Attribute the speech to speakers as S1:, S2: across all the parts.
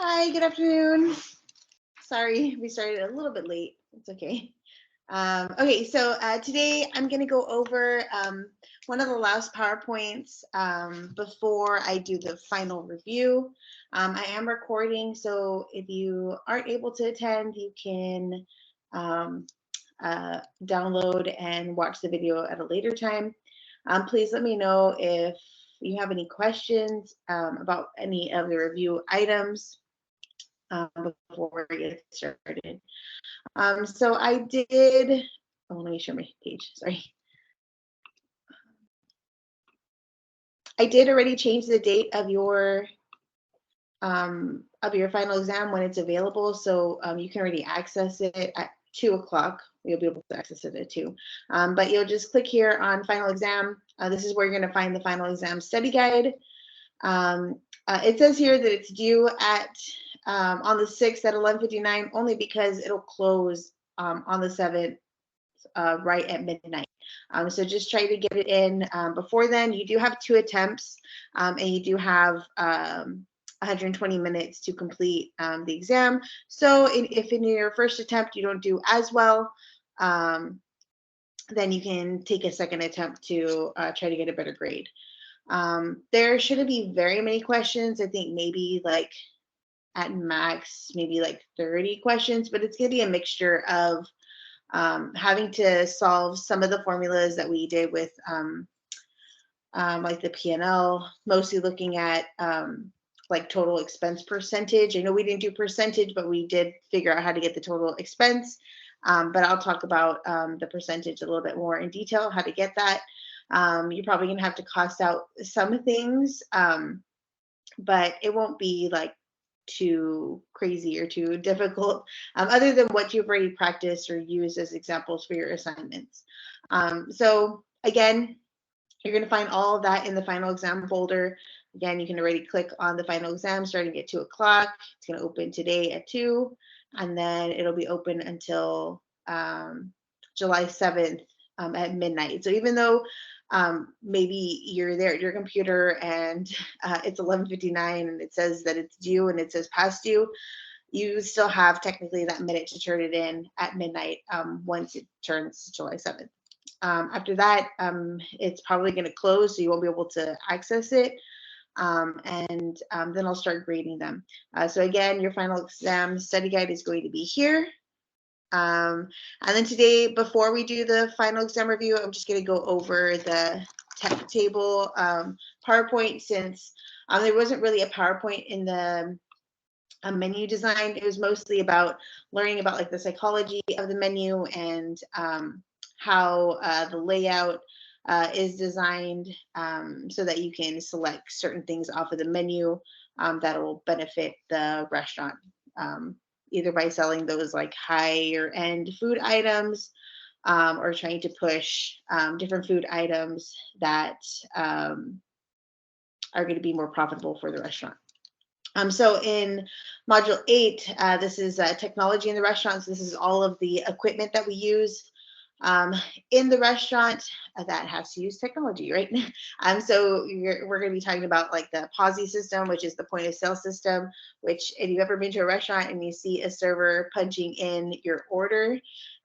S1: Hi, good afternoon. Sorry, we started a little bit late. It's okay. Okay, so today I'm going to go over one of the last PowerPoints before I do the final review. I am recording, so if you aren't able to attend, you can um, download and watch the video at a later time. Please let me know if you have any questions about any of the review items before we get started. So I did, oh, let me share my page, sorry. I did already change the date of your final exam when it's available. So you can already access it at 2 o'clock. You'll be able to access it at 2. But you'll just click here on final exam. This is where you're gonna find the final exam study guide. It says here that it's due at on the 6th at 11:59 only because it'll close on the 7th right at midnight. So just try to get it in before then. You do have 2 attempts and you do have 120 minutes to complete the exam. So if in your first attempt you don't do as well, then you can take a second attempt to try to get a better grade. There shouldn't be very many questions. I think maybe like at max, maybe like 30 questions, but it's going to be a mixture of having to solve some of the formulas that we did with like the P&L, mostly looking at like total expense percentage. I know we didn't do percentage, but we did figure out how to get the total expense. But I'll talk about the percentage a little bit more in detail, how to get that. You're probably gonna have to cost out some things, but it won't be like too crazy or too difficult, other than what you've already practiced or used as examples for your assignments. So again, you're going to find all of that in the final exam folder. Again, you can already click on the final exam starting at 2 o'clock. It's going to open today at 2, and then it'll be open until July 7th at midnight. So even though maybe you're there at your computer and it's 11:59 and it says that it's due and it says past due, you still have technically that minute to turn it in at midnight once it turns July 7th. After that, it's probably going to close, so you won't be able to access it. And then I'll start grading them. So again, your final exam study guide is going to be here. And then today, before we do the final exam review, I'm just going to go over the table PowerPoint, since there wasn't really a PowerPoint in the menu design. It was mostly about learning about like the psychology of the menu and how the layout is designed so that you can select certain things off of the menu that will benefit the restaurant, either by selling those like higher end food items or trying to push different food items that are going to be more profitable for the restaurant. So in module 8, this is technology in the restaurants. This is all of the equipment that we use in the restaurant that has to use technology, right? So we're going to be talking about like the POSI system, which is the point of sale system, which if you've ever been to a restaurant and you see a server punching in your order,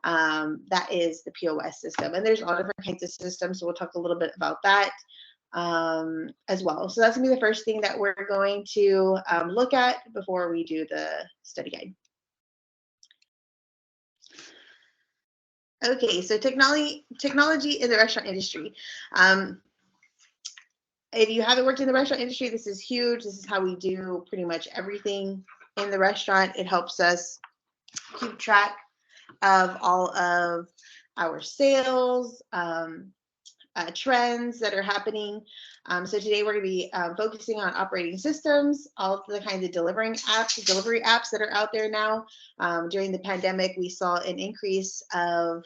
S1: that is the POS system. And there's all different kinds of systems, so we'll talk a little bit about that as well. So that's gonna be the first thing that we're going to look at before we do the study guide. Okay, so technology in the restaurant industry. If you haven't worked in the restaurant industry, this is huge. This is how we do pretty much everything in the restaurant. It helps us keep track of all of our sales, trends that are happening. So today we're going to be focusing on operating systems, all of the kinds of delivery apps that are out there now. During the pandemic, we saw an increase of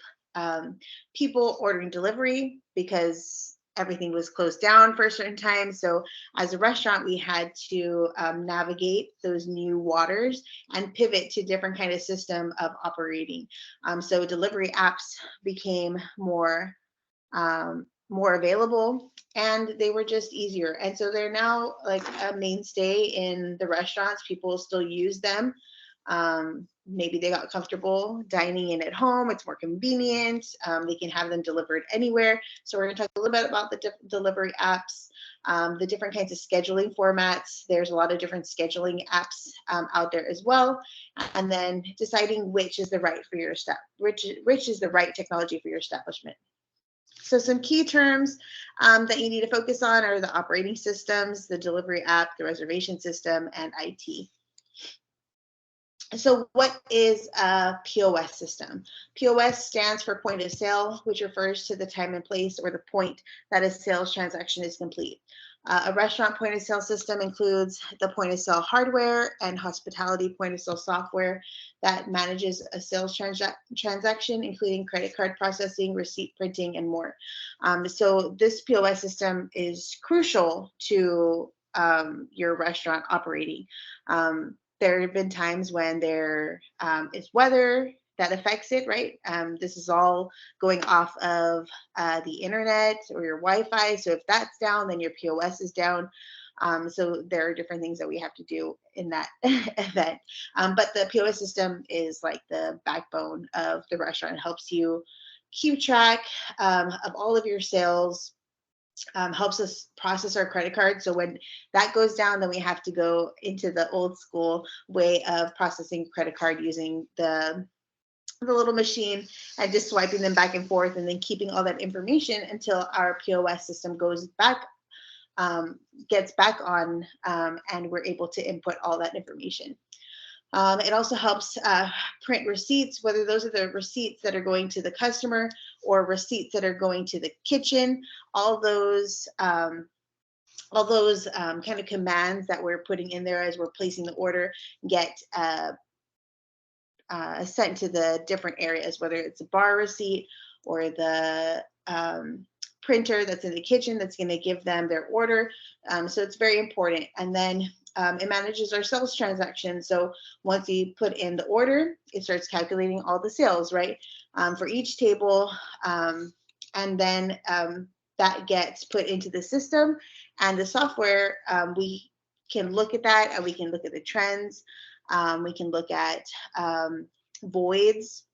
S1: people ordering delivery because everything was closed down for a certain time. So as a restaurant, we had to navigate those new waters and pivot to different kind of system of operating. So delivery apps became more more available, and they were just easier. And so they're now like a mainstay in the restaurants. People still use them. Maybe they got comfortable dining in at home. It's more convenient. They can have them delivered anywhere. So we're going to talk a little bit about the delivery apps, the different kinds of scheduling formats. There's a lot of different scheduling apps out there as well. And then deciding which is the right for your which is the right technology for your establishment. So some key terms that you need to focus on are the operating systems, the delivery app, the reservation system, and IT. So what is a POS system? POS stands for point of sale, which refers to the time and place or the point that a sales transaction is complete. A restaurant point of sale system includes the point of sale hardware and hospitality point of sale software that manages a sales transaction, including credit card processing, receipt printing, and more. So this POS system is crucial to your restaurant operating. There have been times when there is weather that affects it, right? This is all going off of the internet or your Wi-Fi. So if that's down, then your POS is down. So there are different things that we have to do in that event. But the POS system is like the backbone of the restaurant. It helps you keep track of all of your sales, helps us process our credit card. So when that goes down, then we have to go into the old school way of processing credit card using the little machine and just swiping them back and forth and then keeping all that information until our POS system goes back, gets back on, and we're able to input all that information. It also helps print receipts, whether those are the receipts that are going to the customer or receipts that are going to the kitchen. All those kind of commands that we're putting in there as we're placing the order get sent to the different areas, whether it's a bar receipt or the printer that's in the kitchen that's going to give them their order. So it's very important. And then it manages our sales transactions. So once you put in the order, it starts calculating all the sales, right, for each table. And then that gets put into the system and the software. We can look at that and we can look at the trends. We can look at voids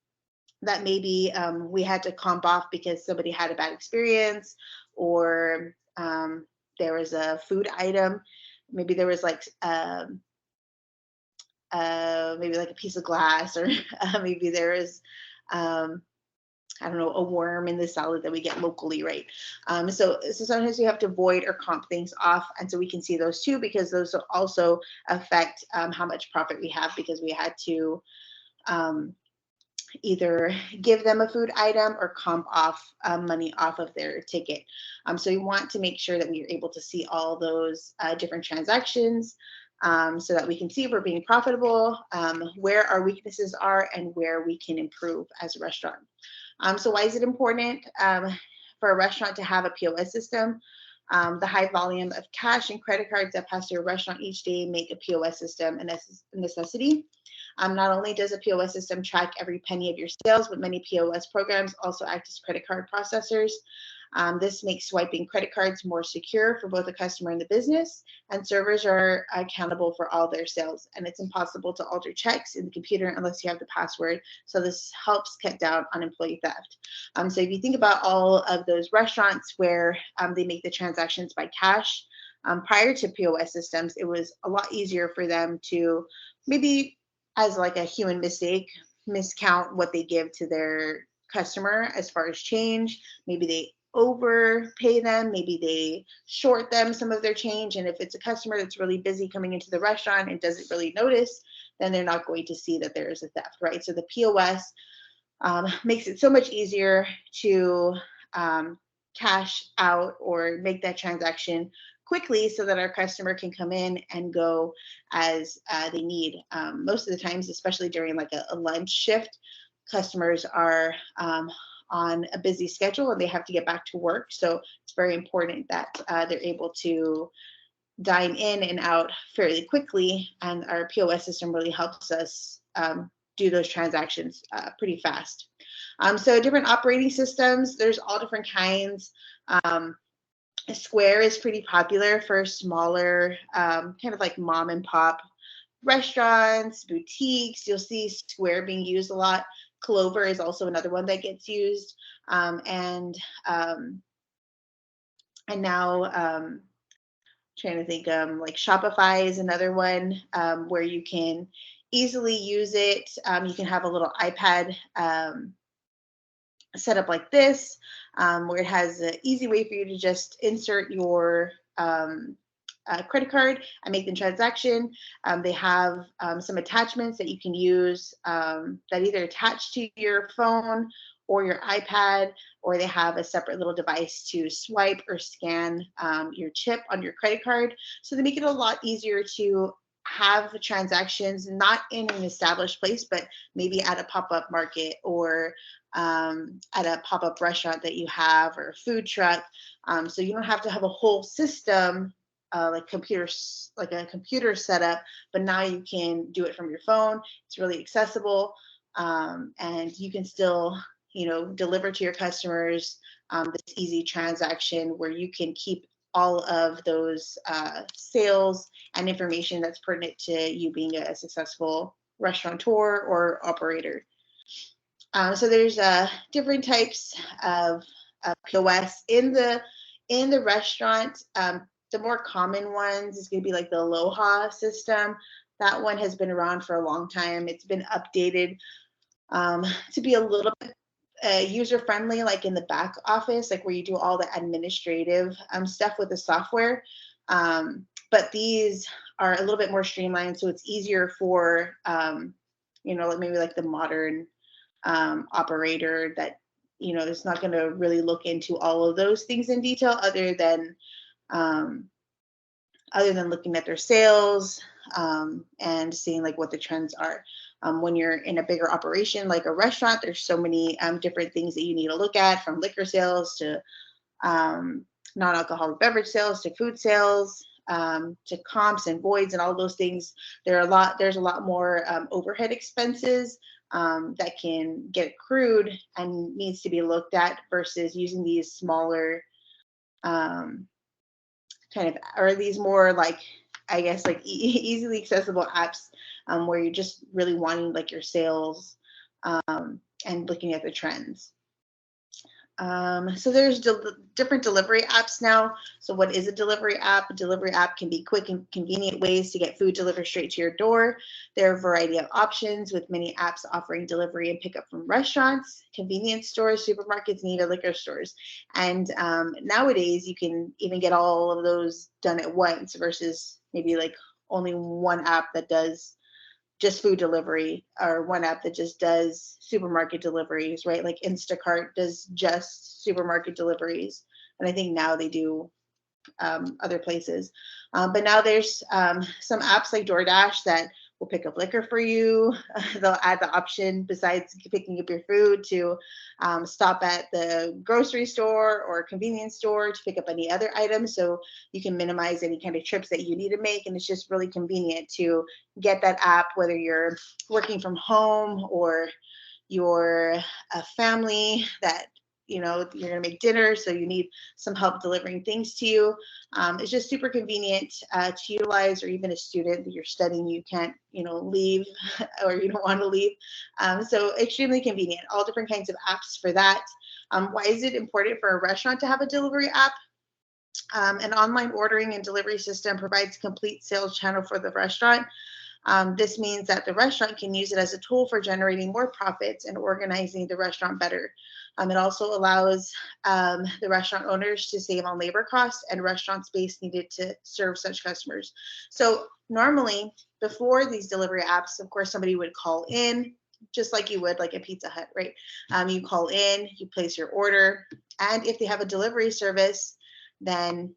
S1: that maybe we had to comp off because somebody had a bad experience, or there was a food item. Maybe there was like maybe like a piece of glass, or maybe there is I don't know, a worm in the salad that we get locally, right? So sometimes you have to void or comp things off, and so we can see those too, because those also affect how much profit we have, because we had to either give them a food item or comp off money off of their ticket. So we want to make sure that we are able to see all those different transactions, so that we can see if we're being profitable, where our weaknesses are, and where we can improve as a restaurant. So why is it important for a restaurant to have a POS system? The high volume of cash and credit cards that pass through a restaurant each day make a POS system a necessity. Not only does a POS system track every penny of your sales, but many POS programs also act as credit card processors. This makes swiping credit cards more secure for both the customer and the business, and servers are accountable for all their sales. And it's impossible to alter checks in the computer unless you have the password. So this helps cut down on employee theft. So if you think about all of those restaurants where they make the transactions by cash, prior to POS systems, it was a lot easier for them to maybe, as like a human mistake, miscount what they give to their customer as far as change. Maybe they overpay them, maybe they short them some of their change. And if it's a customer that's really busy coming into the restaurant and doesn't really notice, then they're not going to see that there is a theft, right? So the POS makes it so much easier to cash out or make that transaction quickly so that our customer can come in and go as they need. Most of the times, especially during like a lunch shift, customers are on a busy schedule and they have to get back to work. So it's very important that they're able to dine in and out fairly quickly. And our POS system really helps us do those transactions pretty fast. So different operating systems, there's all different kinds. Um, Square is pretty popular for smaller, kind of like mom and pop restaurants, boutiques. You'll see Square being used a lot. Clover is also another one that gets used. Um, and um, and now trying to think, like Shopify is another one where you can easily use it. You can have a little iPad set up like this, where it has an easy way for you to just insert your credit card and make the transaction. They have some attachments that you can use that either attach to your phone or your iPad, or they have a separate little device to swipe or scan your chip on your credit card. So they make it a lot easier to have transactions not in an established place, but maybe at a pop-up market or at a pop-up restaurant that you have or a food truck. So you don't have to have a whole system like computers, like a computer setup, but now you can do it from your phone. It's really accessible, and you can still, deliver to your customers this easy transaction where you can keep all of those sales and information that's pertinent to you being a successful restaurateur or operator. So there's different types of POS in the restaurant. The more common ones is going to be like the Aloha system. That one has been around for a long time. It's been updated to be a little bit user friendly, like in the back office, like where you do all the administrative stuff with the software. But these are a little bit more streamlined, so it's easier for like maybe like the modern operator that is not going to really look into all of those things in detail, um, other than looking at their sales and seeing like what the trends are. When you're in a bigger operation like a restaurant, there's so many different things that you need to look at, from liquor sales to non-alcoholic beverage sales to food sales, to comps and voids and all those things. There's a lot more overhead expenses that can get accrued and needs to be looked at versus using these smaller um, kind of, or these more like, I guess, like easily accessible apps where you're just really wanting like your sales and looking at the trends. So there's different delivery apps now. So what is a delivery app? A delivery app can be quick and convenient ways to get food delivered straight to your door. There are a variety of options, with many apps offering delivery and pickup from restaurants, convenience stores, supermarkets, and even liquor stores. And nowadays, you can even get all of those done at once versus maybe like only one app that does just food delivery, or one app that just does supermarket deliveries, right? Like Instacart does just supermarket deliveries. And I think now they do other places. But now there's some apps like DoorDash that will pick up liquor for you. They'll add the option, besides picking up your food, to stop at the grocery store or convenience store to pick up any other items. So you can minimize any kind of trips that you need to make. And it's just really convenient to get that app, whether you're working from home or you're a family that you're going to make dinner, so you need some help delivering things to you. It's just super convenient to utilize, or even a student that you're studying, you can't leave or you don't want to leave. So extremely convenient. All different kinds of apps for that. Why is it important for a restaurant to have a delivery app? An online ordering and delivery system provides complete sales channel for the restaurant. This means that the restaurant can use it as a tool for generating more profits and organizing the restaurant better. It also allows the restaurant owners to save on labor costs and restaurant space needed to serve such customers. So normally, before these delivery apps, of course, somebody would call in, just like you would like a Pizza Hut, right? You call in, you place your order, and if they have a delivery service, then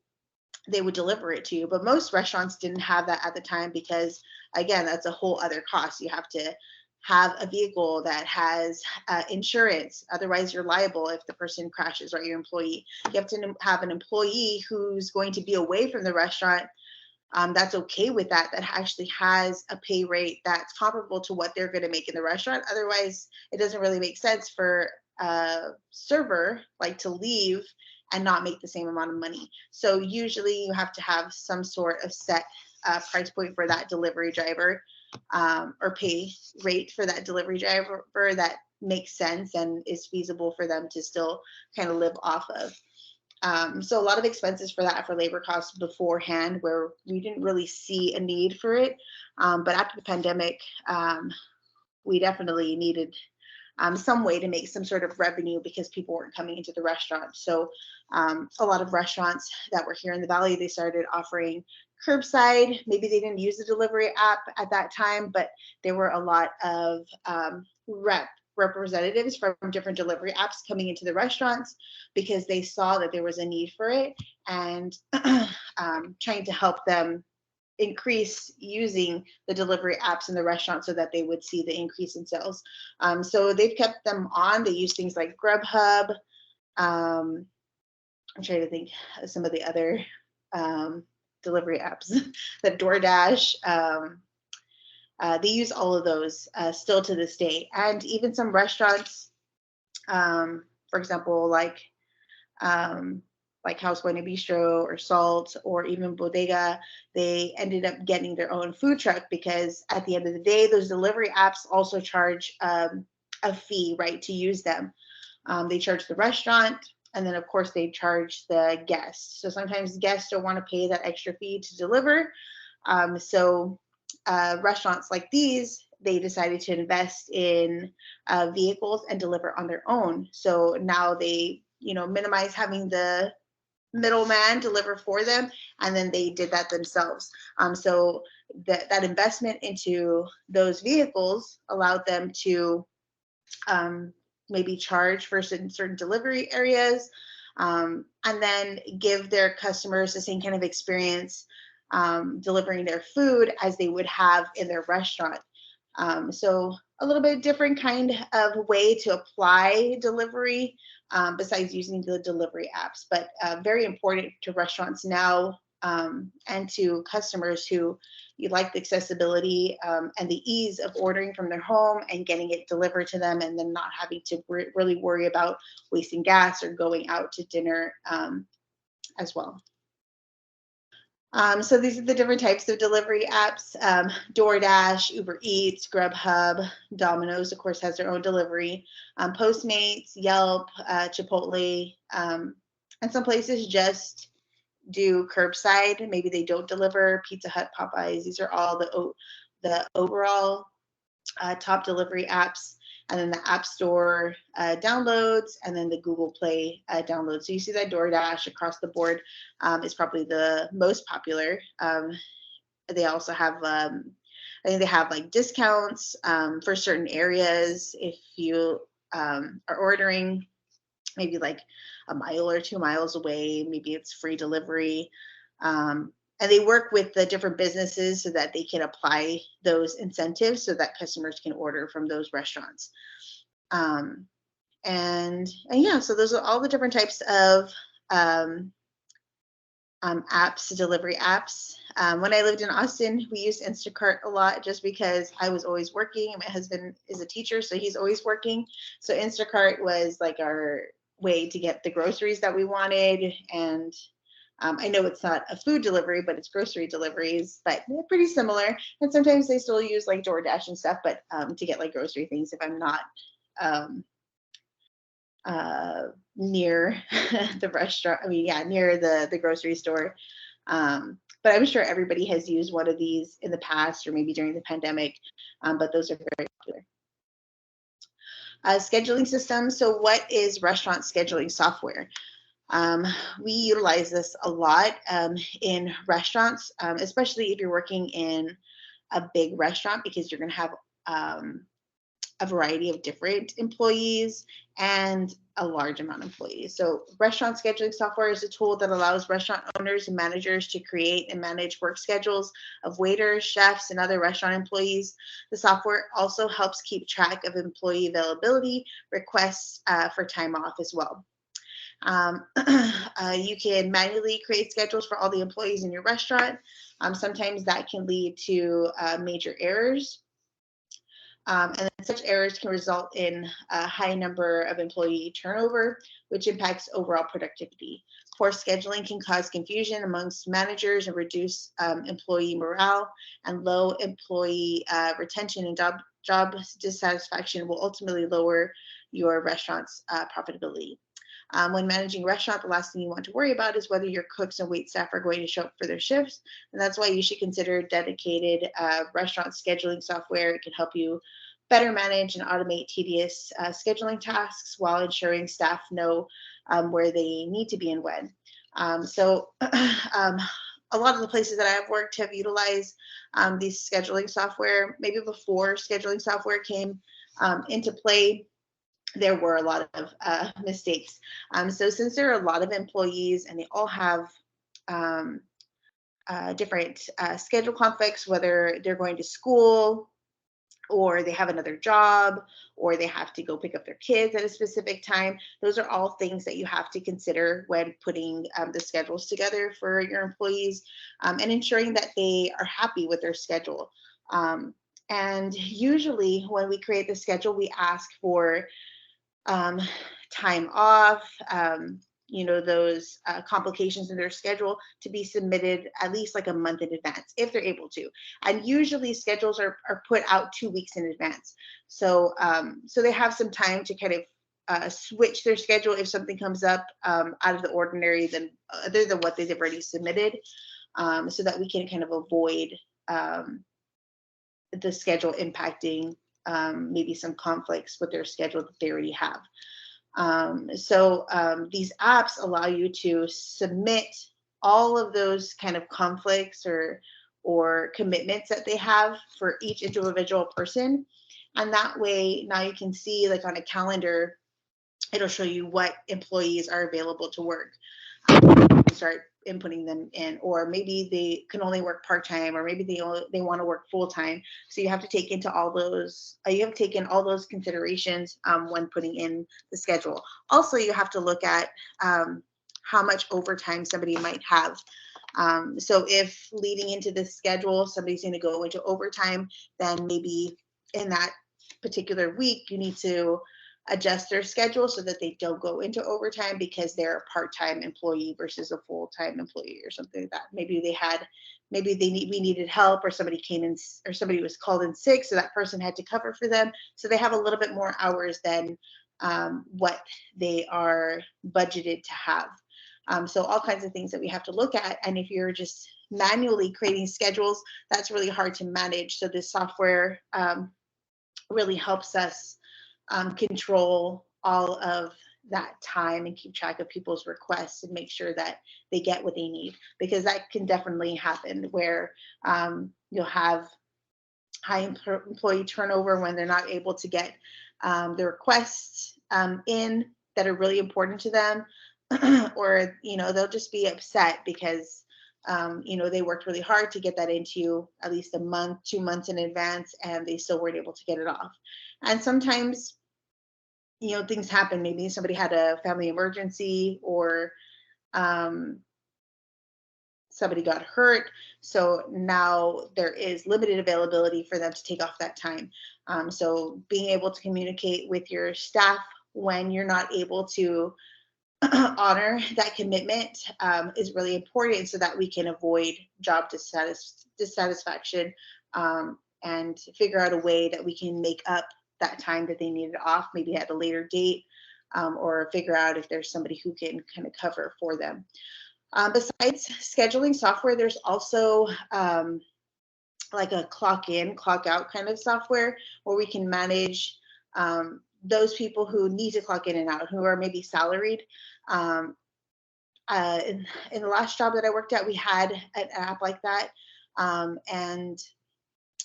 S1: they would deliver it to you. But most restaurants didn't have that at the time because, again, that's a whole other cost. You have to have a vehicle that has insurance. Otherwise, you're liable if the person crashes, right? Your employee. You have to have an employee who's going to be away from the restaurant that's okay with that, that actually has a pay rate that's comparable to what they're going to make in the restaurant. Otherwise, it doesn't really make sense for a server like to leave and not make the same amount of money. So usually you have to have some sort of set price point for that delivery driver, or pay rate for that delivery driver that makes sense and is feasible for them to still kind of live off of. So a lot of expenses for that, for labor costs beforehand, where we didn't really see a need for it. But after the pandemic, we definitely needed some way to make some sort of revenue because people weren't coming into the restaurant. So a lot of restaurants that were here in the Valley, they started offering curbside. Maybe they didn't use the delivery app at that time, but there were a lot of representatives from different delivery apps coming into the restaurants because they saw that there was a need for it, and trying to help them increase using the delivery apps in the restaurant so that they would see the increase in sales. So they've kept them on. They use things like Grubhub. I'm trying to think of some of the other delivery apps, the DoorDash. They use all of those still to this day. And even some restaurants, for example, like House Buena Bistro or Salt or even Bodega, they ended up getting their own food truck because at the end of the day, those delivery apps also charge a fee, right, to use them. They charge the restaurant, and then of course they charge the guests. So sometimes guests don't want to pay that extra fee to deliver. So restaurants like these, they decided to invest in vehicles and deliver on their own. So now they, minimize having the middleman deliver for them, and then they did that themselves. So that investment into those vehicles allowed them to maybe charge for certain delivery areas, and then give their customers the same kind of experience delivering their food as they would have in their restaurant. So a little bit different kind of way to apply delivery, besides using the delivery apps, but very important to restaurants now, and to customers who you like the accessibility and the ease of ordering from their home and getting it delivered to them, and then not having to really worry about wasting gas or going out to dinner as well. So these are the different types of delivery apps: DoorDash, Uber Eats, Grubhub, Domino's, of course, has their own delivery, Postmates, Yelp, Chipotle, and some places just do curbside. Maybe they don't deliver. Pizza Hut, Popeyes. These are all the overall top delivery apps, and then the App Store downloads, and then the Google Play downloads. So you see that DoorDash across the board is probably the most popular. They also have, I think they have like discounts for certain areas if you are ordering maybe like a mile or 2 miles away. Maybe it's free delivery. And they work with the different businesses so that they can apply those incentives so that customers can order from those restaurants. Um, and yeah, so those are all the different types of um, apps, delivery apps. When I lived in Austin, we used Instacart a lot just because I was always working. My husband is a teacher, so he's always working. So Instacart was like our way to get the groceries that we wanted. And I know it's not a food delivery, but it's grocery deliveries, but they're pretty similar. And sometimes they still use like DoorDash and stuff, but to get like grocery things if I'm not um, near the restaurant. I mean, yeah, near the grocery store. But I'm sure everybody has used one of these in the past or maybe during the pandemic, but those are very popular. Scheduling systems. So what is restaurant scheduling software? We utilize this a lot in restaurants, especially if you're working in a big restaurant, because you're going to have a variety of different employees and a large amount of employees. So restaurant scheduling software is a tool that allows restaurant owners and managers to create and manage work schedules of waiters, chefs, and other restaurant employees. The software also helps keep track of employee availability, requests for time off as well. You can manually create schedules for all the employees in your restaurant. Sometimes that can lead to major errors. And such errors can result in a high number of employee turnover, which impacts overall productivity. Poor scheduling can cause confusion amongst managers and reduce employee morale, and low employee retention and job dissatisfaction will ultimately lower your restaurant's profitability. When managing a restaurant, the last thing you want to worry about is whether your cooks and wait staff are going to show up for their shifts. And that's why you should consider dedicated restaurant scheduling software. It can help you better manage and automate tedious scheduling tasks while ensuring staff know where they need to be and when. So a lot of the places that I've worked have utilized these scheduling software. Maybe before scheduling software came into play, there were a lot of mistakes. So since there are a lot of employees and they all have um, different schedule conflicts, whether they're going to school or they have another job or they have to go pick up their kids at a specific time, those are all things that you have to consider when putting the schedules together for your employees, and ensuring that they are happy with their schedule. And usually when we create the schedule, we ask for um, time off, those complications in their schedule to be submitted at least like a month in advance if they're able to. And usually schedules are put out 2 weeks in advance. So they have some time to kind of switch their schedule if something comes up out of the ordinary than other than what they've already submitted, so that we can kind of avoid the schedule impacting maybe some conflicts with their schedule that they already have. These apps allow you to submit all of those kind of conflicts or commitments that they have for each individual person. And that way now you can see, like, on a calendar, it'll show you what employees are available to work. Start inputting them in, or maybe they can only work part-time, or maybe they want to work full-time. So you have to take into all those you have to take in all those considerations when putting in the schedule. Also, you have to look at how much overtime somebody might have. So if leading into the schedule somebody's going to go into overtime, then maybe in that particular week you need to adjust their schedule so that they don't go into overtime because they're a part-time employee versus a full-time employee or something like that. We needed help, or somebody came in, or somebody was called in sick, so that person had to cover for them. So they have a little bit more hours than what they are budgeted to have. So all kinds of things that we have to look at. And if you're just manually creating schedules, that's really hard to manage. So this software really helps us control all of that time and keep track of people's requests and make sure that they get what they need, because that can definitely happen where you'll have high employee turnover when they're not able to get the requests in that are really important to them, or they'll just be upset because they worked really hard to get that into you at least a month, 2 months in advance, and they still weren't able to get it off. And sometimes things happen. Maybe somebody had a family emergency, or somebody got hurt. So now there is limited availability for them to take off that time. So being able to communicate with your staff when you're not able to honor that commitment is really important, so that we can avoid job dissatisfaction, and figure out a way that we can make up that time that they needed off, maybe at a later date, or figure out if there's somebody who can kind of cover for them. Besides scheduling software, there's also like a clock in, clock out kind of software where we can manage those people who need to clock in and out, who are maybe salaried. Um, in the last job that I worked at, we had an app like that. And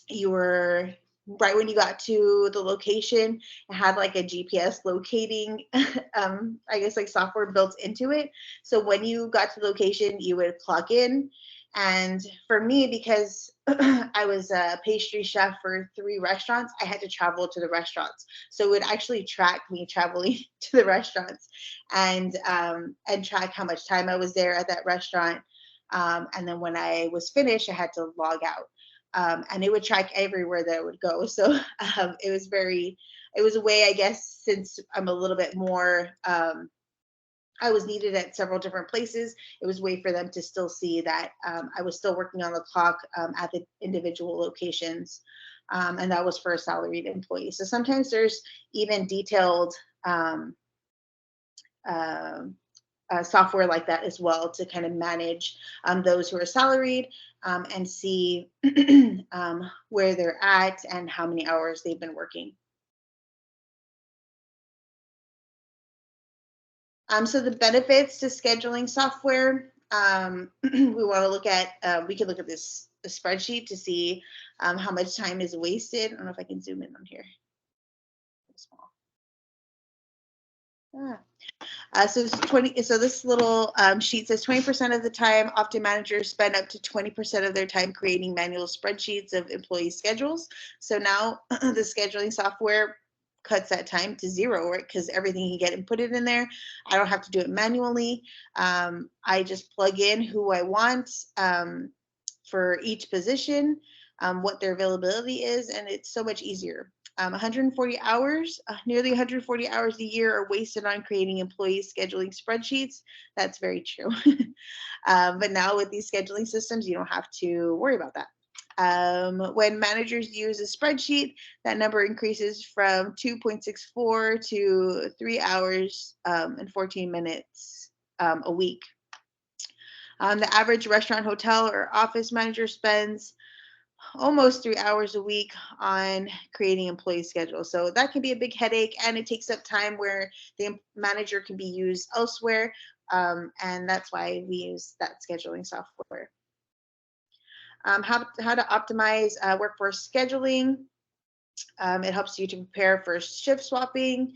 S1: you were right when you got to the location, it had like a GPS locating, I guess, like software built into it. So when you got to the location, you would clock in, And for me, because I was a pastry chef for 3 restaurants, I had to travel to the restaurants. So it would actually track me traveling to the restaurants and track how much time I was there at that restaurant. And then when I was finished, I had to log out. And it would track everywhere that I would go. So it was a way, I guess, since I'm a little bit more I was needed at several different places. It was a way for them to still see that I was still working on the clock at the individual locations. And that was for a salaried employee. So sometimes there's even detailed um, um, software like that as well to kind of manage those who are salaried and see where they're at and how many hours they've been working. So the benefits to scheduling software, we want to look at, we can look at this a spreadsheet to see how much time is wasted. I don't know if I can zoom in on here. Small. Ah. So this 20. So this little sheet says 20% of the time, often managers spend up to 20% of their time creating manual spreadsheets of employee schedules. So now the scheduling software cuts that time to zero, right? Because everything can get inputted in there. I don't have to do it manually. I just plug in who I want for each position, what their availability is, and it's so much easier. 140 hours, nearly 140 hours a year are wasted on creating employee scheduling spreadsheets. That's very true. But now with these scheduling systems, you don't have to worry about that. When managers use a spreadsheet, that number increases from 2.64 to 3 hours and 14 minutes a week. The average restaurant, hotel, or office manager spends almost 3 hours a week on creating employee schedules. So that can be a big headache and it takes up time where the manager can be used elsewhere. And that's why we use that scheduling software. How to optimize workforce scheduling. It helps you to prepare for shift swapping,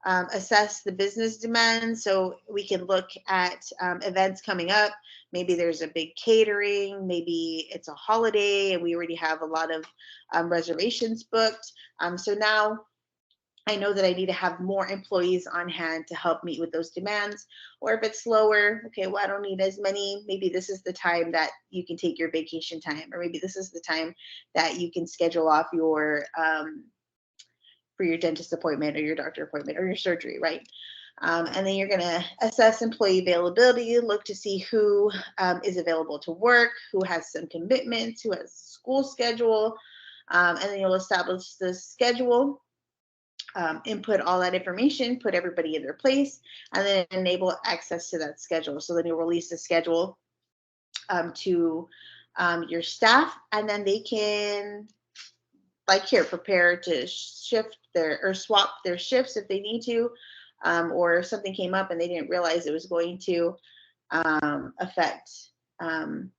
S1: assess the business demand. So we can look at events coming up. Maybe there's a big catering, maybe it's a holiday, and we already have a lot of reservations booked. So now I know that I need to have more employees on hand to help meet with those demands. Or if it's slower, okay, well, I don't need as many. Maybe this is the time that you can take your vacation time, or maybe this is the time that you can schedule off your for your dentist appointment or your doctor appointment or your surgery, right? And then you're going to assess employee availability, look to see who is available to work, who has some commitments, who has a school schedule, and then you'll establish the schedule, input all that information, put everybody in their place, and then enable access to that schedule. So then you'll release the schedule to your staff, and then they can like here prepare to shift their or swap their shifts if they need to, or if something came up and they didn't realize it was going to affect um,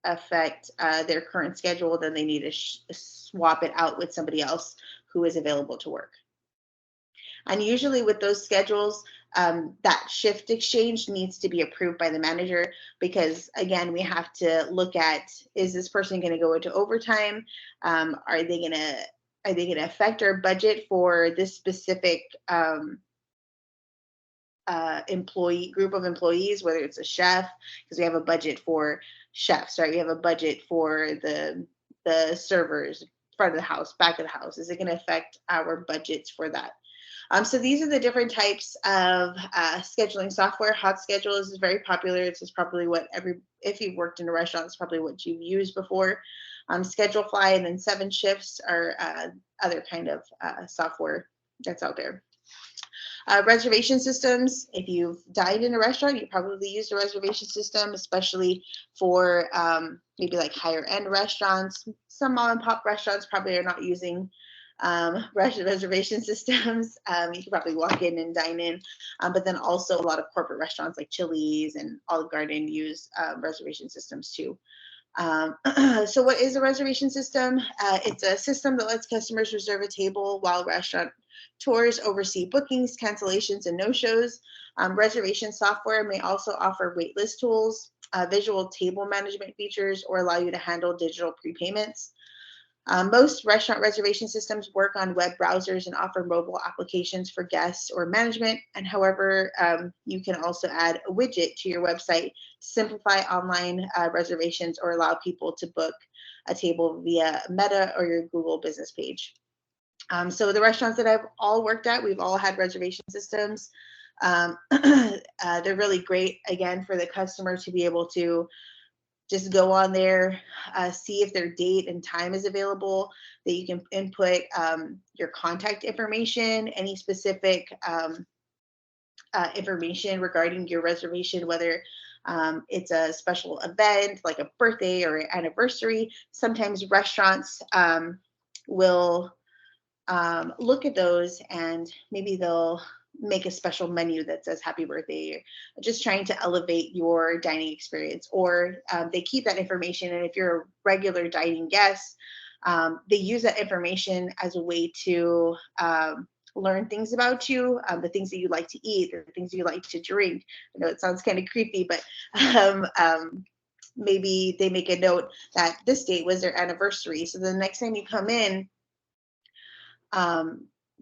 S1: their current schedule, then they need to swap it out with somebody else who is available to work. And usually with those schedules, that shift exchange needs to be approved by the manager because, again, we have to look at, is this person going to go into overtime? Are they going to affect our budget for this specific employee group of employees, whether it's a chef, because we have a budget for chefs, right? We have a budget for the servers, front of the house, back of the house. Is it going to affect our budgets for that? So these are the different types of scheduling software. Hot Schedules is very popular. It's just probably what if you've worked in a restaurant, it's probably what you've used before. Schedulefly and then 7Shifts are other kind of software that's out there. Reservation systems. If you've dined in a restaurant, you probably used a reservation system, especially for maybe like higher end restaurants. Some mom and pop restaurants probably are not using reservation systems. You can probably walk in and dine in, but then also a lot of corporate restaurants like Chili's and Olive Garden use reservation systems too. So what is a reservation system? It's a system that lets customers reserve a table while restaurant tours oversee bookings, cancellations, and no-shows. Reservation software may also offer waitlist tools. visual table management features or allow you to handle digital prepayments. Most restaurant reservation systems work on web browsers and offer mobile applications for guests or management. And however, you can also add a widget to your website to simplify online reservations or allow people to book a table via Meta or your Google business page. So the restaurants that I've all worked at, we've all had reservation systems. They're really great, again, for the customer to be able to just go on there, see if their date and time is available, that you can input your contact information, any specific information regarding your reservation, whether it's a special event like a birthday or an anniversary. Sometimes restaurants will look at those and maybe they'll make a special menu that says happy birthday, or just trying to elevate your dining experience. Or they keep that information, and if you're a regular dining guest, they use that information as a way to learn things about you, the things that you like to eat, the things you like to drink. I know it sounds kind of creepy, but maybe they make a note that this date was their anniversary. So the next time you come in,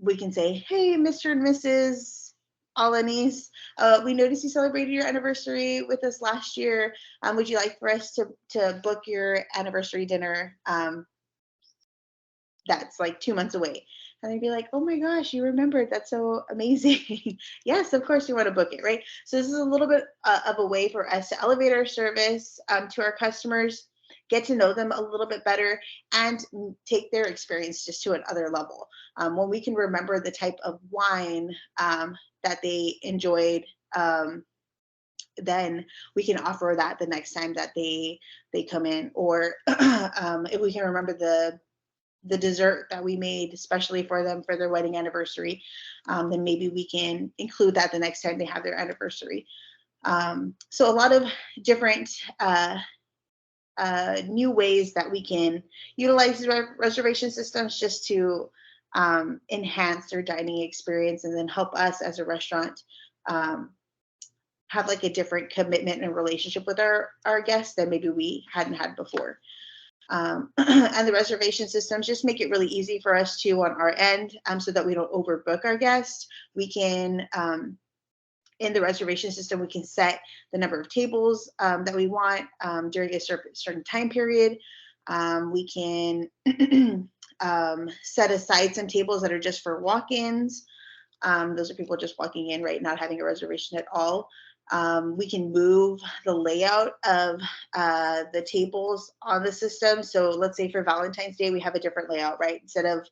S1: we can say, hey, Mr. and Mrs. Alanis, we noticed you celebrated your anniversary with us last year. Would you like for us to book your anniversary dinner that's like 2 months away? And they'd be like, oh my gosh, you remembered. That's so amazing. Yes, of course you want to book it, right? So this is a little bit of a way for us to elevate our service to our customers, get to know them a little bit better, and take their experience just to another level. When we can remember the type of wine that they enjoyed, then we can offer that the next time that they come in. Or if we can remember the dessert that we made especially for them for their wedding anniversary, then maybe we can include that the next time they have their anniversary. So a lot of different new ways that we can utilize the reservation systems just to enhance their dining experience, and then help us as a restaurant have like a different commitment and relationship with our guests that maybe we hadn't had before. And the reservation systems just make it really easy for us too on our end, so that we don't overbook our guests. We can, in the reservation system, we can set the number of tables that we want during a certain time period. We can set aside some tables that are just for walk-ins. Those are people just walking in, right, not having a reservation at all. We can move the layout of the tables on the system. So let's say for Valentine's Day, we have a different layout, right? Instead of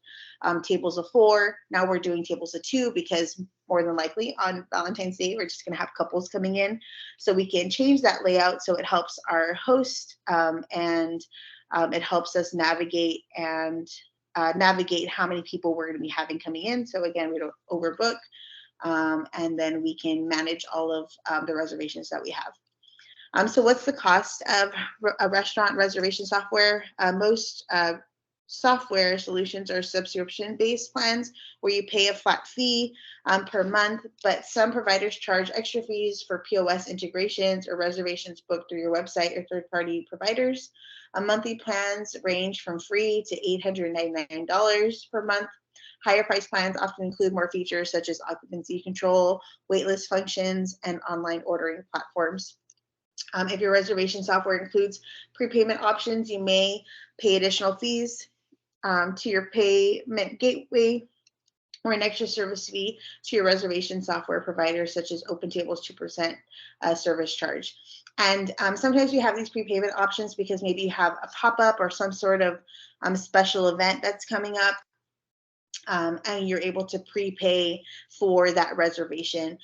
S1: tables of 4, now we're doing tables of 2, because more than likely on Valentine's Day, we're just going to have couples coming in. So we can change that layout so it helps our host, and it helps us navigate how many people we're going to be having coming in. So again, we don't overbook. And then we can manage all of the reservations that we have. So what's the cost of a restaurant reservation software? Most software solutions are subscription-based plans where you pay a flat fee per month, but some providers charge extra fees for POS integrations or reservations booked through your website or third-party providers. Monthly plans range from free to $899 per month. Higher price plans often include more features such as occupancy control, waitlist functions, and online ordering platforms. If your reservation software includes prepayment options, you may pay additional fees to your payment gateway, or an extra service fee to your reservation software provider, such as OpenTable's 2% service charge. And sometimes we have these prepayment options because maybe you have a pop-up or some sort of special event that's coming up. And you're able to prepay for that reservation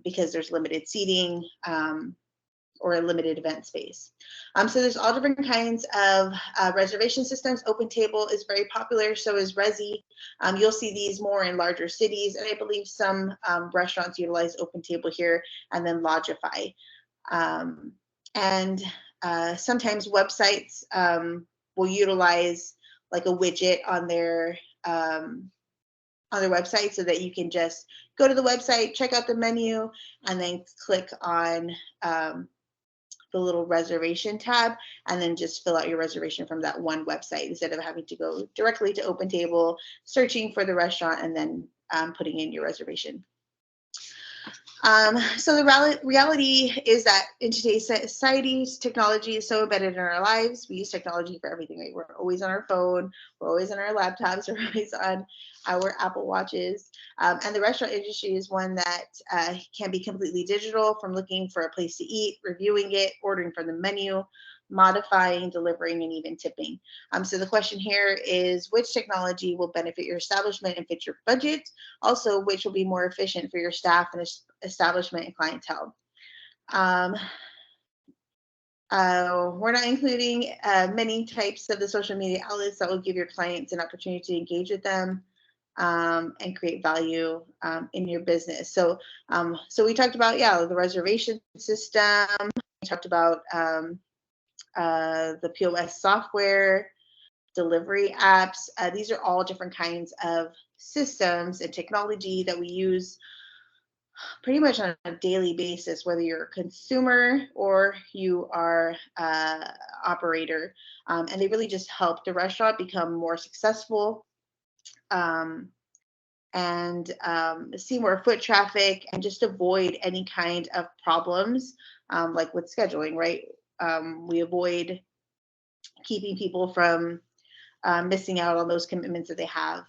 S1: because there's limited seating or a limited event space. So there's all different kinds of reservation systems. OpenTable is very popular, so is Resy. You'll see these more in larger cities, and I believe some restaurants utilize OpenTable here, and then Lodgify. And sometimes websites will utilize like a widget on their website, so that you can just go to the website, check out the menu, and then click on the little reservation tab, and then just fill out your reservation from that one website instead of having to go directly to OpenTable, searching for the restaurant, and then putting in your reservation. So the reality is that in today's society, technology is so embedded in our lives. We use technology for everything, right? We're always on our phone, we're always on our laptops, we're always on our Apple Watches. And the restaurant industry is one that can be completely digital, from looking for a place to eat, reviewing it, ordering from the menu, modifying, delivering, and even tipping. So the question here is, which technology will benefit your establishment and fit your budget? Also, which will be more efficient for your staff and establishment and clientele? We're not including many types of the social media outlets that will give your clients an opportunity to engage with them and create value in your business. So we talked about, the reservation system. We talked about the POS software, delivery apps. These are all different kinds of systems and technology that we use pretty much on a daily basis, whether you're a consumer or you are an operator. And they really just help the restaurant become more successful and see more foot traffic, and just avoid any kind of problems like with scheduling, right? We avoid keeping people from missing out on those commitments that they have.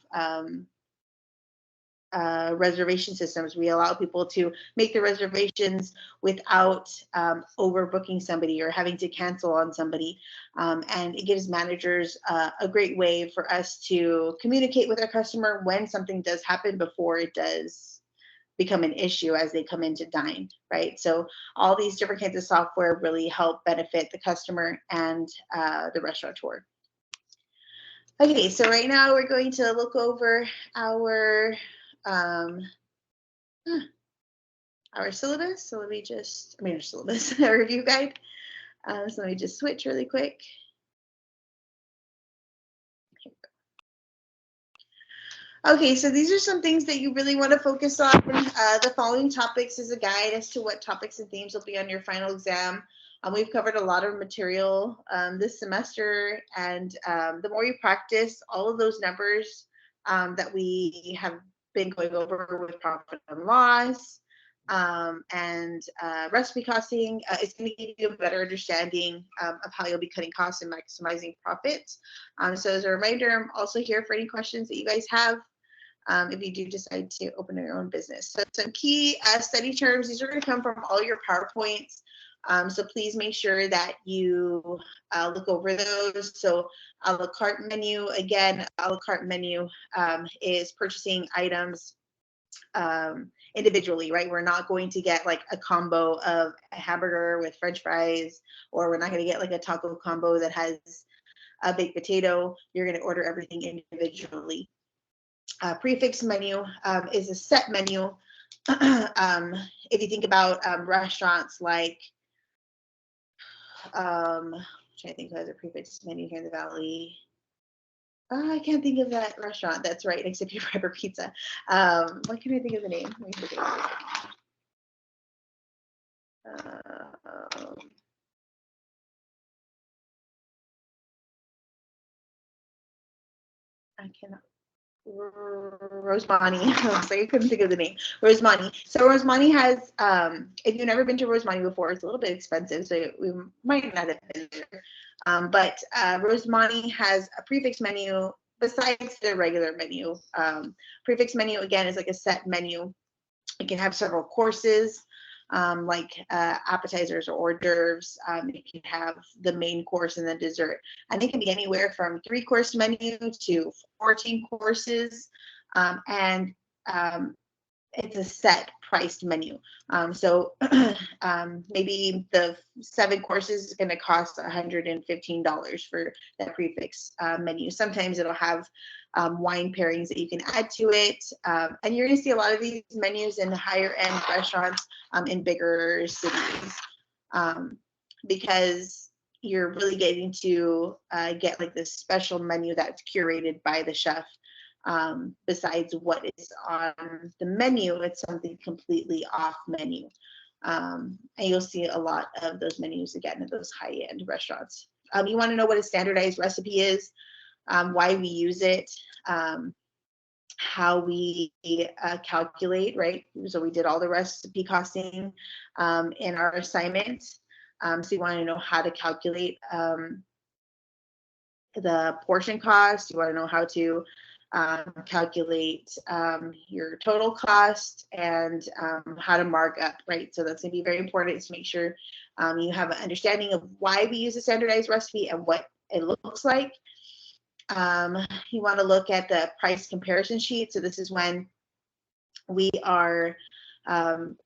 S1: Reservation systems, we allow people to make the reservations without overbooking somebody or having to cancel on somebody. And it gives managers a great way for us to communicate with our customer when something does happen before it does become an issue as they come in to dine, right? So all these different kinds of software really help benefit the customer and the restaurateur. Okay, so right now we're going to look over our syllabus. So let me just, our syllabus, our review guide. So let me just switch really quick. Okay, so these are some things that you really want to focus on. The following topics is a guide as to what topics and themes will be on your final exam. We've covered a lot of material this semester, and the more you practice all of those numbers that we have been going over with profit and loss and recipe costing, it's going to give you a better understanding of how you'll be cutting costs and maximizing profits. So as a reminder, I'm also here for any questions that you guys have if you do decide to open your own business. So some key study terms, these are going to come from all your PowerPoints. So please make sure that you look over those. So a la carte menu, again, a la carte menu is purchasing items individually, right? We're not going to get like a combo of a hamburger with French fries, or we're not going to get like a taco combo that has a baked potato. You're going to order everything individually. Prefix menu is a set menu. If you think about restaurants like, I'm trying to think who has a prefix menu here in the Valley. I can't think of that restaurant that's right next to Peter Piper Pizza. What can I think of the name? I cannot. Rosemani. I was like, I couldn't think of the name. Rosemani. So Rosemani has, if you've never been to Rosemani before, it's a little bit expensive, so we might not have been there. But Rosemani has a prefix menu besides the regular menu. Prefix menu, again, is like a set menu. It can have several courses, like appetizers or hors d'oeuvres. It can have the main course and the dessert. And it can be anywhere from 3-course menu to 14 courses. And it's a set priced menu. So maybe the 7 courses is going to cost $115 for that prefix menu. Sometimes it'll have wine pairings that you can add to it. And you're going to see a lot of these menus in higher end restaurants in bigger cities because you're really getting to get like this special menu that's curated by the chef. Besides what is on the menu, it's something completely off menu. And you'll see a lot of those menus again at those high-end restaurants. You want to know what a standardized recipe is, why we use it, how we calculate, right? So we did all the recipe costing in our assignment. So you want to know how to calculate the portion cost. You want to know how to calculate your total cost and how to mark up, right? So that's going to be very important to make sure you have an understanding of why we use a standardized recipe and what it looks like. You want to look at the price comparison sheet. So this is when we are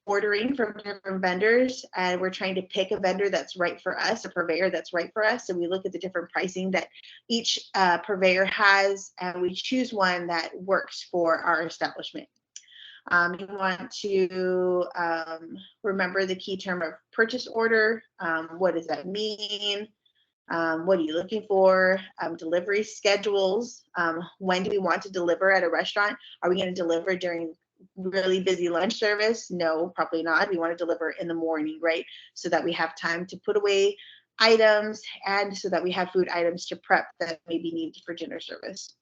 S1: ordering from different vendors and we're trying to pick a vendor that's right for us, a purveyor that's right for us. So we look at the different pricing that each purveyor has and we choose one that works for our establishment. You want to remember the key term of purchase order. What does that mean? What are you looking for? Delivery schedules. When do we want to deliver at a restaurant? Are we going to deliver during really busy lunch service? No, probably not. We want to deliver in the morning, right? So that we have time to put away items and so that we have food items to prep that may be needed for dinner service.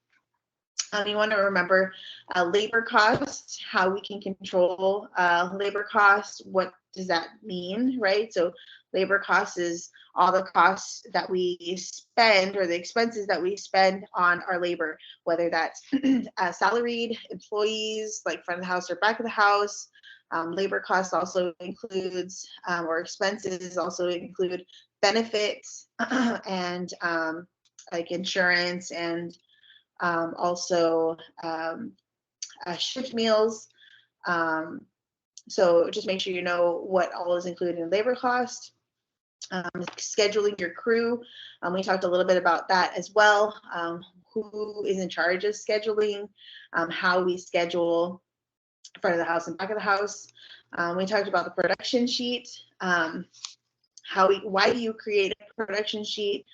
S1: You want to remember labor costs, how we can control labor costs. What does that mean, right? So labor costs is all the costs that we spend or the expenses that we spend on our labor, whether that's salaried employees, like front of the house or back of the house. Labor costs also includes, or expenses also include benefits and like insurance and also shift meals. So just make sure you know what all is included in labor cost. Scheduling your crew. We talked a little bit about that as well. Who is in charge of scheduling, how we schedule front of the house and back of the house. We talked about the production sheet. Why do you create a production sheet?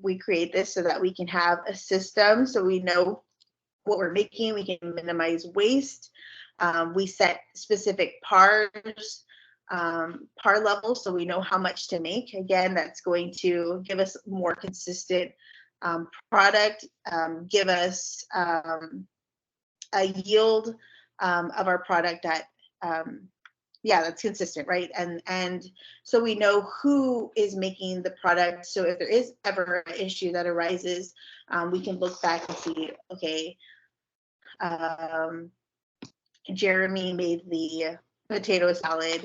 S1: We create this so that we can have a system so we know what we're making, we can minimize waste. We set specific par levels so we know how much to make. Again, that's going to give us more consistent product, give us a yield of our product that that's consistent, right? And so we know who is making the product. So if there is ever an issue that arises, we can look back and see, okay, Jeremy made the potato salad.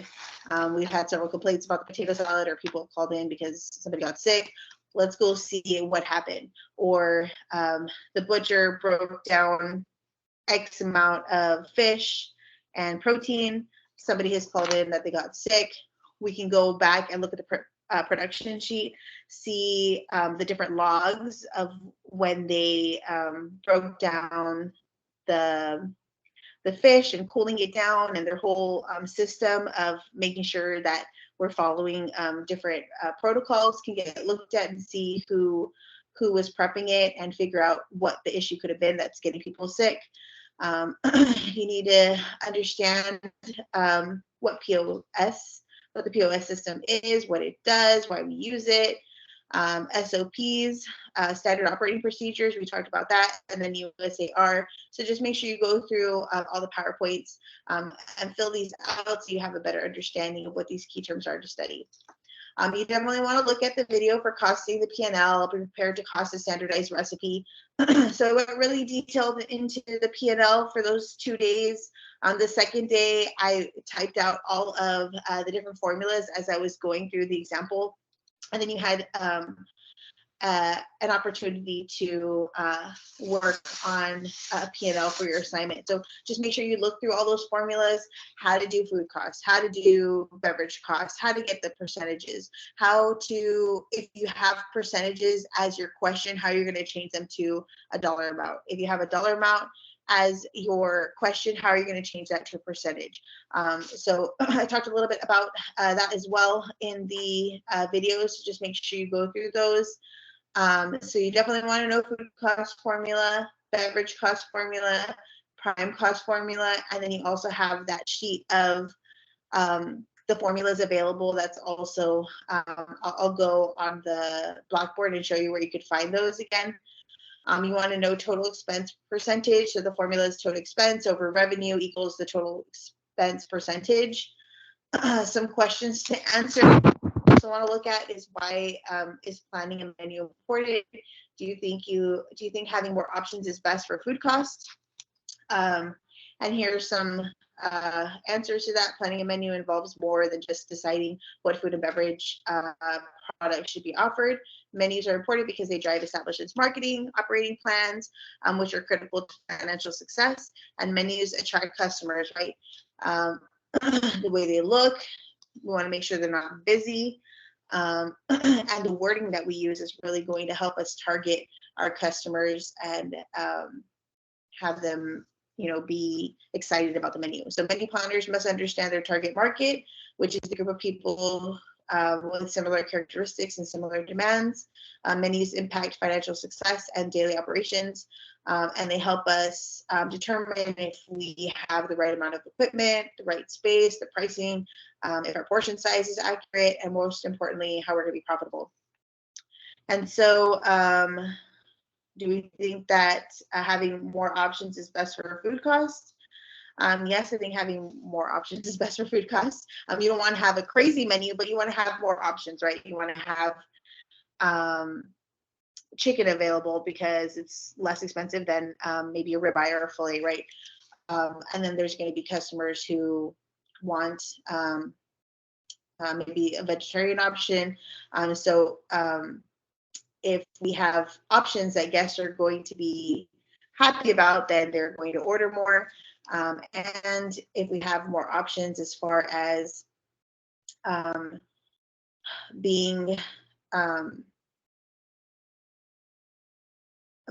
S1: We've had several complaints about the potato salad, or people called in because somebody got sick. Let's go see what happened. Or the butcher broke down X amount of fish and protein. Somebody has called in that they got sick. We can go back and look at the production sheet, see the different logs of when they broke down the fish and cooling it down, and their whole system of making sure that we're following different protocols can get looked at and see who was prepping it and figure out what the issue could have been that's getting people sick. You need to understand what the POS system is, what it does, why we use it. SOPs, standard operating procedures, we talked about that, and then USAR. So just make sure you go through all the PowerPoints and fill these out so you have a better understanding of what these key terms are to study. You definitely want to look at the video for costing the P&L, prepared to cost a standardized recipe. So I went really detailed into the P&L for those 2 days. On the second day, I typed out all of the different formulas as I was going through the example. And then you had an opportunity to work on a P&L for your assignment. So just make sure you look through all those formulas, how to do food costs, how to do beverage costs, how to get the percentages, if you have percentages as your question, how you're going to change them to a dollar amount. If you have a dollar amount as your question, how are you going to change that to a percentage? So I talked a little bit about that as well in the videos. So just make sure you go through those. So you definitely want to know food cost formula, beverage cost formula, prime cost formula, and then you also have that sheet of The formula is available. That's also, I'll go on the Blackboard and show you where you could find those again. You want to know total expense percentage. So the formula is total expense over revenue equals the total expense percentage. Some questions to answer. Also want to look at is why is planning a menu important? Do you think having more options is best for food costs? And here's some answers to that. Planning a menu involves more than just deciding what food and beverage products should be offered. Menus are important because they drive establishments' marketing, operating plans, which are critical to financial success. And menus attract customers, right? The way they look, we want to make sure they're not busy. And the wording that we use is really going to help us target our customers and have them, be excited about the menu. So menu planners must understand their target market, which is the group of people with similar characteristics and similar demands. Menus impact financial success and daily operations, and they help us determine if we have the right amount of equipment, the right space, the pricing, if our portion size is accurate, and most importantly, how we're going to be profitable. And so, do we think that having more options is best for food costs? Yes, I think having more options is best for food costs. You don't want to have a crazy menu, but you want to have more options, right? You want to have chicken available because it's less expensive than maybe a ribeye or a fillet, right? And then there's going to be customers who want maybe a vegetarian option. So if we have options that guests are going to be happy about, then they're going to order more. And if we have more options as far as being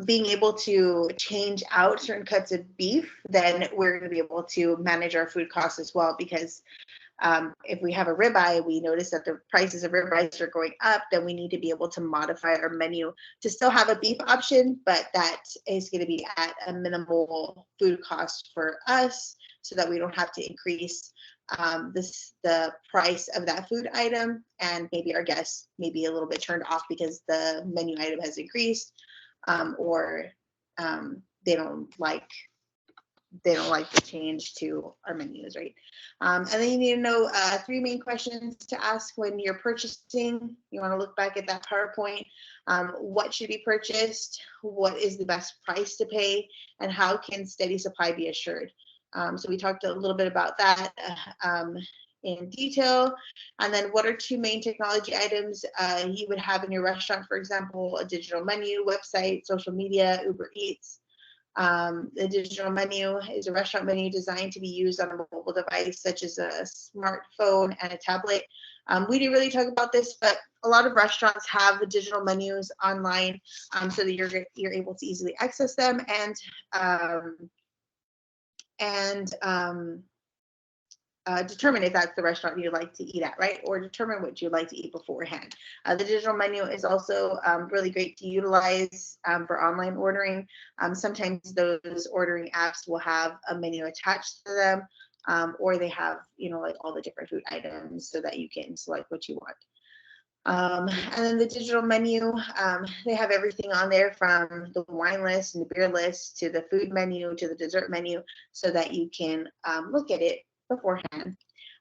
S1: able to change out certain cuts of beef, then we're going to be able to manage our food costs as well, because if we have a ribeye, we notice that the prices of ribeyes are going up, then we need to be able to modify our menu to still have a beef option, but that is going to be at a minimal food cost for us so that we don't have to increase the price of that food item, and maybe our guests may be a little bit turned off because the menu item has increased, or they don't like the change to our menus, right? And then you need to know 3 main questions to ask when you're purchasing. You want to look back at that PowerPoint. What should be purchased? What is the best price to pay? And how can steady supply be assured? So we talked a little bit about that in detail. And then what are 2 main technology items you would have in your restaurant? For example, a digital menu, website, social media, Uber Eats. The digital menu is a restaurant menu designed to be used on a mobile device, such as a smartphone and a tablet. We didn't really talk about this, but a lot of restaurants have the digital menus online, so that you're able to easily access them and determine if that's the restaurant you'd like to eat at, right? Or determine what you'd like to eat beforehand. The digital menu is also really great to utilize for online ordering. Sometimes those ordering apps will have a menu attached to them, or they have, like all the different food items so that you can select what you want. And then the digital menu, they have everything on there from the wine list and the beer list to the food menu to the dessert menu so that you can look at it beforehand.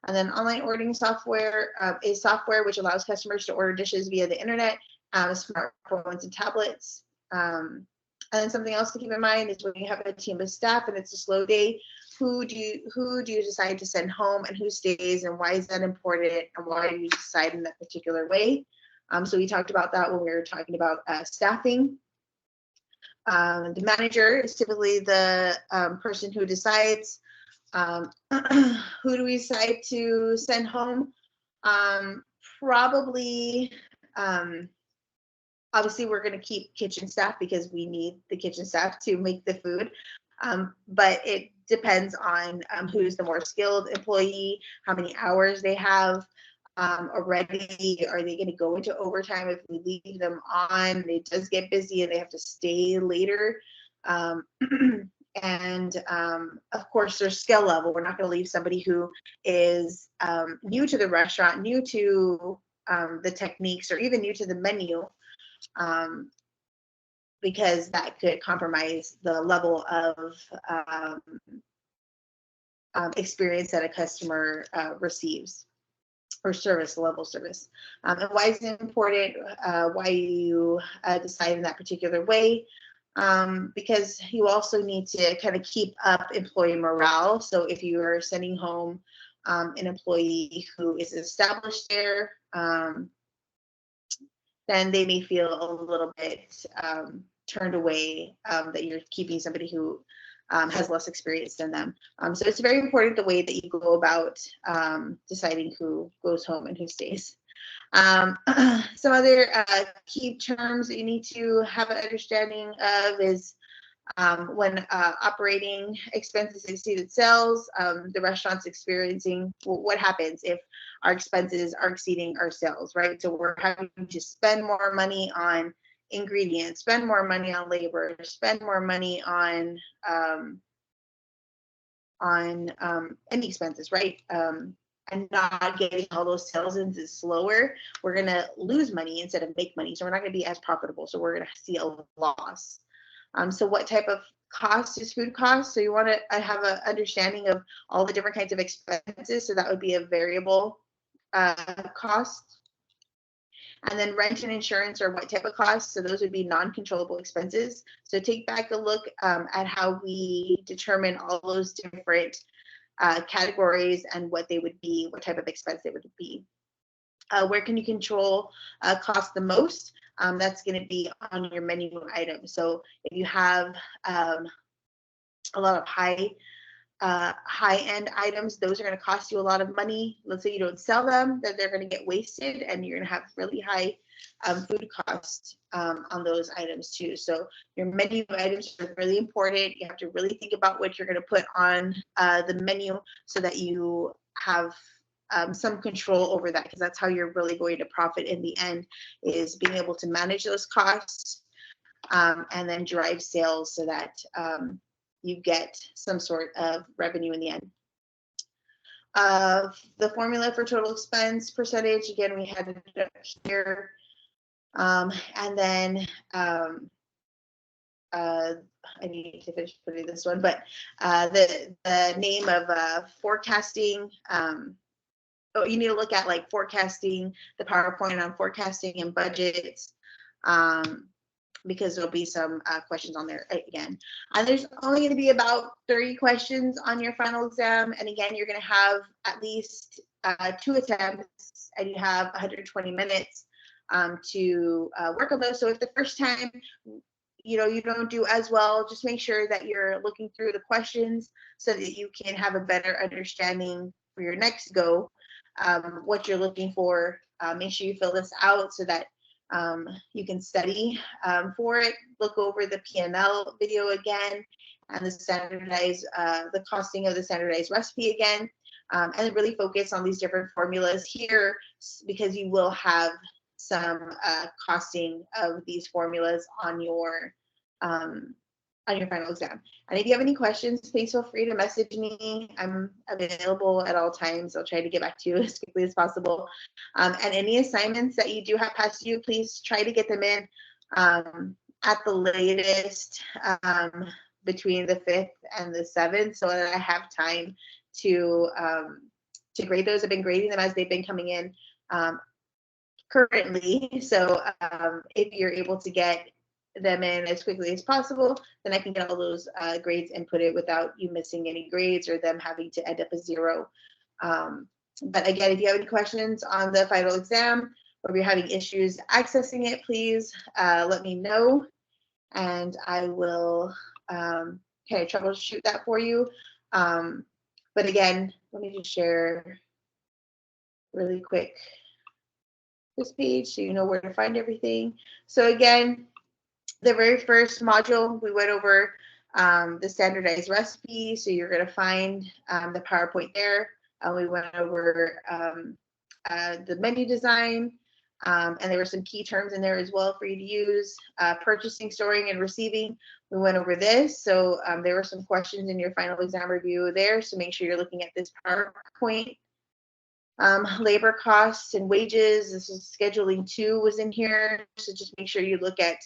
S1: And then online ordering software is software which allows customers to order dishes via the internet, smartphones and tablets. And then something else to keep in mind is when you have a team of staff and it's a slow day, who do you decide to send home and who stays, and why is that important, and why do you decide in that particular way? So we talked about that when we were talking about staffing. The manager is typically the person who decides who do we decide to send home. Probably, obviously we're going to keep kitchen staff because we need the kitchen staff to make the food. But it depends on who's the more skilled employee, how many hours they have already. Are they going to go into overtime if we leave them on? It does get busy and they have to stay later. And of course, there's skill level. We're not going to leave somebody who is new to the restaurant, new to the techniques, or even new to the menu, um, because that could compromise the level of um, experience that a customer receives, or service, level service. And why is it important? Why you decide in that particular way? Because you also need to kind of keep up employee morale. So if you are sending home an employee who is established there, then they may feel a little bit turned away, that you're keeping somebody who has less experience than them. So it's very important the way that you go about deciding who goes home and who stays. Some other key terms that you need to have an understanding of is when operating expenses exceeded sales, the restaurant's experiencing what happens if our expenses are exceeding our sales, right? So we're having to spend more money on ingredients, spend more money on labor, spend more money on any expenses, right? And not getting all those sales in is slower, we're going to lose money instead of make money. So we're not going to be as profitable. So we're going to see a loss. So what type of cost is food cost? So you want to have an understanding of all the different kinds of expenses. So that would be a variable cost. And then rent and insurance are what type of costs? So those would be non-controllable expenses. So take back a look at how we determine all those different categories and what they would be, what type of expense they would be. Where can you control cost the most? That's going to be on your menu items. So if you have a lot of high-end items, those are going to cost you a lot of money. Let's say you don't sell them, then they're going to get wasted, and you're going to have really high food costs on those items too. So your menu items are really important. You have to really think about what you're going to put on the menu so that you have some control over that, because that's how you're really going to profit in the end, is being able to manage those costs and then drive sales so that you get some sort of revenue in the end. The formula for total expense percentage, again, we had it up here. And then I need to finish putting this one, but the name of forecasting, you need to look at like forecasting, the PowerPoint on forecasting and budgets, because there'll be some questions on there again. And there's only going to be about 30 questions on your final exam. And again, you're going to have at least 2 attempts, and you have 120 minutes to work on those. So if the first time, you don't do as well, just make sure that you're looking through the questions so that you can have a better understanding for your next go, what you're looking for. Make sure you fill this out so that you can study for it. Look over the P&L video again, and the costing of the standardized recipe again, and really focus on these different formulas here, because you will have some costing of these formulas on your final exam. And if you have any questions, please feel free to message me. I'm available at all times. I'll try to get back to you as quickly as possible. And any assignments that you do have past due, please try to get them in at the latest between the 5th and the 7th, so that I have time to grade those. I've been grading them as they've been coming in currently. So if you're able to get them in as quickly as possible, then I can get all those grades inputted without you missing any grades or them having to end up a 0. But again, if you have any questions on the final exam, or if you're having issues accessing it, please let me know, and I will troubleshoot that for you. But again, let me just share really quick this page so you know where to find everything. So again, the very first module, we went over the standardized recipe. So you're going to find the PowerPoint there. We went over the menu design, and there were some key terms in there as well for you to use. Purchasing, storing, and receiving we went over this. So there were some questions in your final exam review there. So make sure you're looking at this PowerPoint. Labor costs and wages, this is scheduling 2 was in here. So just make sure you look at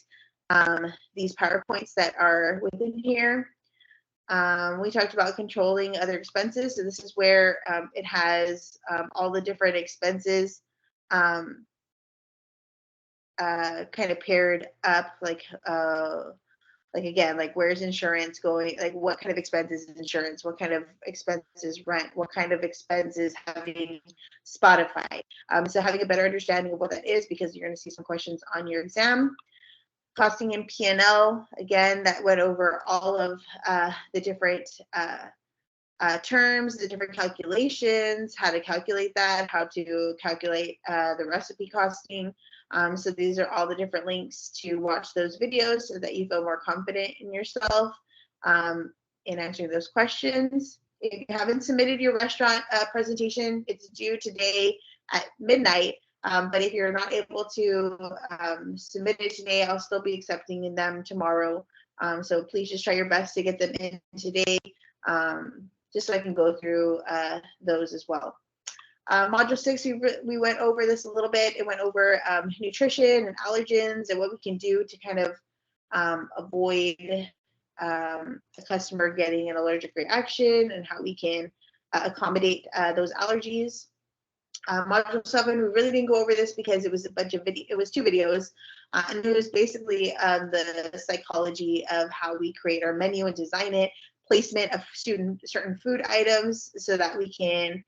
S1: these PowerPoints that are within here. We talked about controlling other expenses. So this is where it has all the different expenses kind of paired up, like again, like where's insurance going, like what kind of expenses is insurance, what kind of expenses rent, what kind of expenses having Spotify. So having a better understanding of what that is, because you're going to see some questions on your exam. Costing in P&L, again, that went over all of the different terms, the different calculations, how to calculate that, how to calculate the recipe costing. So these are all the different links to watch those videos so that you feel more confident in yourself in answering those questions. If you haven't submitted your restaurant presentation, it's due today at midnight. But if you're not able to submit it today, I'll still be accepting them tomorrow. So please just try your best to get them in today, just so I can go through those as well. Module 6, we went over this a little bit. It went over nutrition and allergens and what we can do to kind of avoid a customer getting an allergic reaction and how we can accommodate those allergies. Module 7, we really didn't go over this because it was a bunch of it was 2 videos, and it was basically the psychology of how we create our menu and design it, placement of certain food items so that we can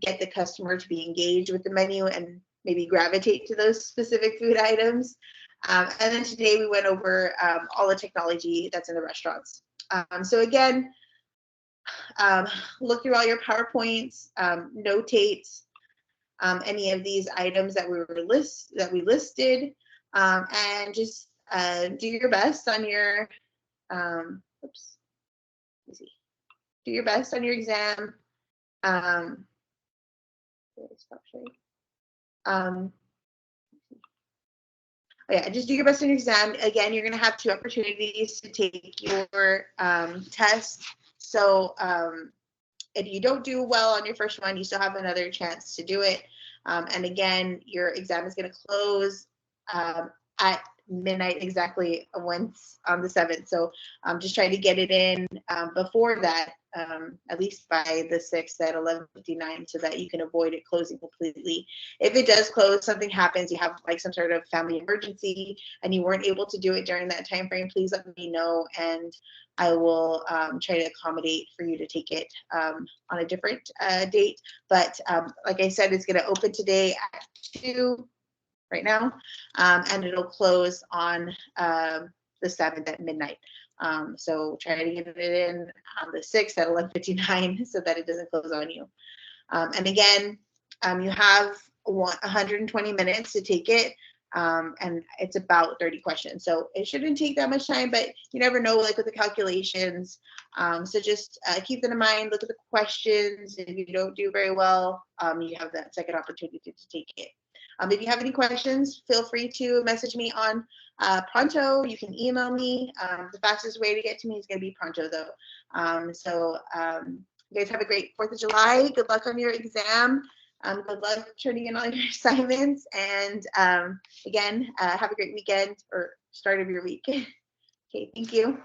S1: get the customer to be engaged with the menu and maybe gravitate to those specific food items. And then today we went over all the technology that's in the restaurants. So again, look through all your PowerPoints, notate any of these items that we listed, and just do your best on your do your best on your exam. Stop sharing. Yeah, just do your best on your exam. Again, you're going to have 2 opportunities to take your test. So if you don't do well on your first one, you still have another chance to do it. And again, your exam is going to close at midnight exactly once on the 7th. So just try to get it in before that, at least by the 6th at 11:59, so that you can avoid it closing completely. If it does close, something happens, you have like some sort of family emergency and you weren't able to do it during that time frame, please let me know and I will try to accommodate for you to take it on a different date. But like I said, it's going to open today at 2 right now, and it'll close on the 7th at midnight. So try to get it in on the 6th at 11:59 so that it doesn't close on you. And again, you have 120 minutes to take it, and it's about 30 questions. So it shouldn't take that much time, but you never know, like with the calculations. So just keep that in mind, look at the questions. If you don't do very well, you have that second opportunity to take it. If you have any questions, feel free to message me on Pronto. You can email me. The fastest way to get to me is going to be Pronto, though. You guys have a great 4th of July. Good luck on your exam. Good luck turning in all your assignments. And again, have a great weekend or start of your week. Okay, thank you.